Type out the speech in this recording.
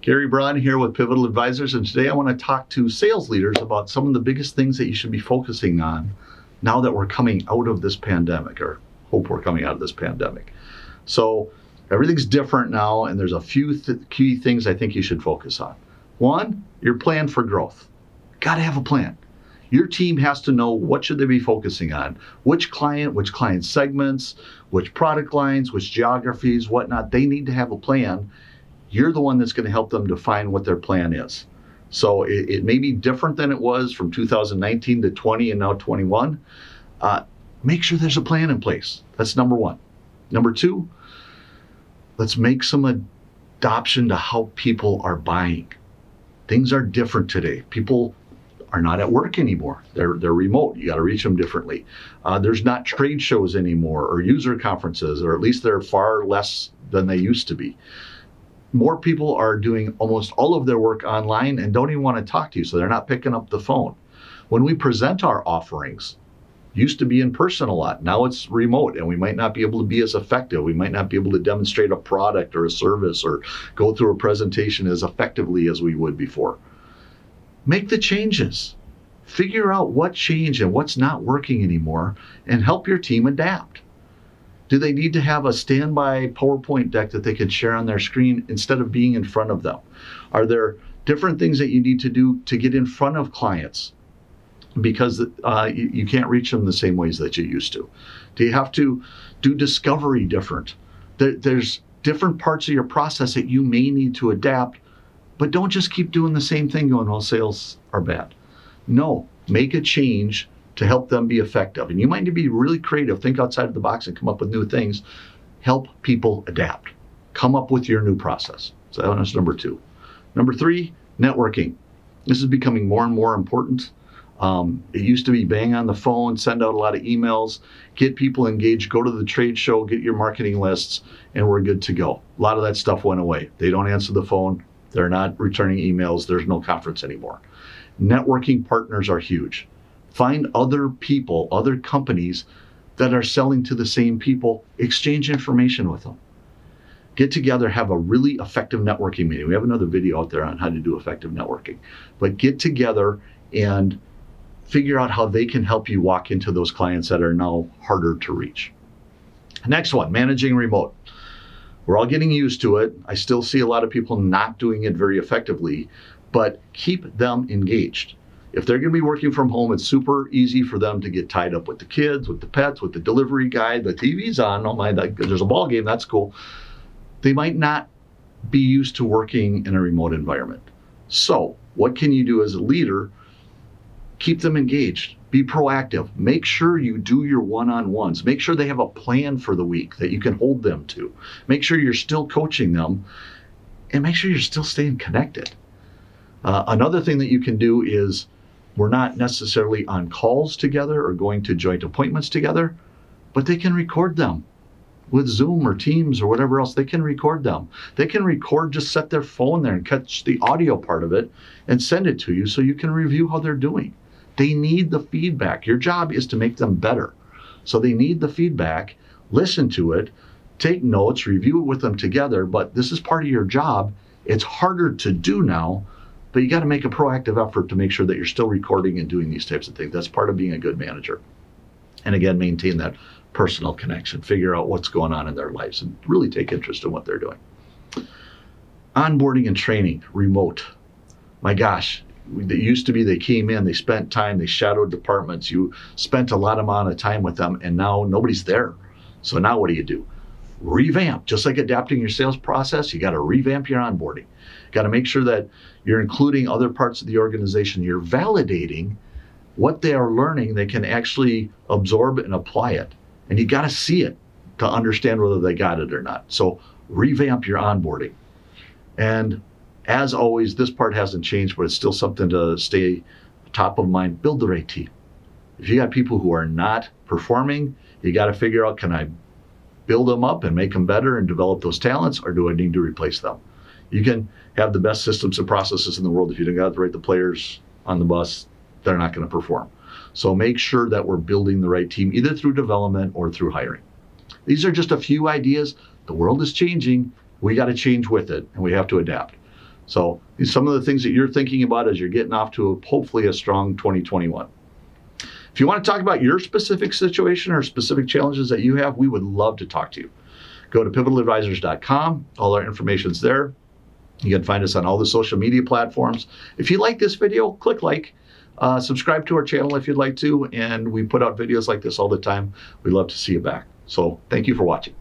Gary Braun here with Pivotal Advisors, and today I want to talk to sales leaders about some of the biggest things that you should be focusing on now that we're coming out of this pandemic, or hope we're coming out of this pandemic. So everything's different now, and there's a few key things I think you should focus on. One, your plan for growth. Got to have a plan. Your team has to know what should they be focusing on, which client segments, which product lines, which geographies, whatnot. They need to have a plan. You're the one that's going to help them define what their plan is. So it may be different than it was from 2019 to 20 and now 21. Make sure there's a plan in place. That's number one. Number two, let's make some adoption to how people are buying. Things are different today. People are not at work anymore. They're remote. You got to reach them differently. There's not trade shows anymore or user conferences, or at least they're far less than they used to be. More people are doing almost all of their work online and don't even want to talk to you, so they're not picking up the phone. When we present our offerings, used to be in person a lot. Now it's remote, and we might not be able to be as effective. We might not be able to demonstrate a product or a service or go through a presentation as effectively as we would before. Make the changes. Figure out what changed and what's not working anymore, and help your team adapt. Do they need to have a standby PowerPoint deck that they can share on their screen instead of being in front of them? Are there different things that you need to do to get in front of clients because you can't reach them the same ways that you used to? Do you have to do discovery different? There's different parts of your process that you may need to adapt, but don't just keep doing the same thing going, well, sales are bad. No, make a change to help them be effective. And you might need to be really creative, think outside of the box and come up with new things. Help people adapt. Come up with your new process. So that was number two. Number three, networking. This is becoming more and more important. It used to be bang on the phone, send out a lot of emails, get people engaged, go to the trade show, get your marketing lists, and we're good to go. A lot of that stuff went away. They don't answer the phone. They're not returning emails. There's no conference anymore. Networking partners are huge. Find other people, other companies that are selling to the same people, exchange information with them. Get together, have a really effective networking meeting. We have another video out there on how to do effective networking. But get together and figure out how they can help you walk into those clients that are now harder to reach. Next one, managing remote. We're all getting used to it. I still see a lot of people not doing it very effectively, but keep them engaged. If they're going to be working from home, it's super easy for them to get tied up with the kids, with the pets, with the delivery guy. The TV's on. Oh my, there's a ball game. That's cool. They might not be used to working in a remote environment. So what can you do as a leader? Keep them engaged. Be proactive. Make sure you do your one-on-ones. Make sure they have a plan for the week that you can hold them to. Make sure you're still coaching them, and make sure you're still staying connected. Another thing that you can do is, we're not necessarily on calls together or going to joint appointments together, but they can record them with Zoom or Teams or whatever else. They can record them. They can record, just set their phone there and catch the audio part of it and send it to you so you can review how they're doing. They need the feedback. Your job is to make them better. So they need the feedback. Listen to it, take notes, review it with them together, but this is part of your job. It's harder to do now, but you got to make a proactive effort to make sure that you're still recording and doing these types of things. That's part of being a good manager. And again, maintain that personal connection. Figure out what's going on in their lives and really take interest in what they're doing. Onboarding and training, remote. My gosh, it used to be they came in, they spent time, they shadowed departments. You spent a lot amount of time with them, and now nobody's there. So now what do? Revamp. Just like adapting your sales process, you got to revamp your onboarding. Got to make sure that you're including other parts of the organization. You're validating what they are learning. They can actually absorb and apply it. And you got to see it to understand whether they got it or not. So revamp your onboarding. And as always, this part hasn't changed, but it's still something to stay top of mind. Build the right team. If you got people who are not performing, you got to figure out, can I build them up and make them better and develop those talents, or do I need to replace them? You can have the best systems and processes in the world. If you don't got the right players on the bus, they're not going to perform. So make sure that we're building the right team, either through development or through hiring. These are just a few ideas. The world is changing. We got to change with it, and we have to adapt. So some of the things that you're thinking about as you're getting off to hopefully a strong 2021. If you want to talk about your specific situation or specific challenges that you have, we would love to talk to you. Go to pivotalitadvisors.com. All our information's there. You can find us on all the social media platforms. If you like this video, click like. Subscribe to our channel if you'd like to. And we put out videos like this all the time. We'd love to see you back. So thank you for watching.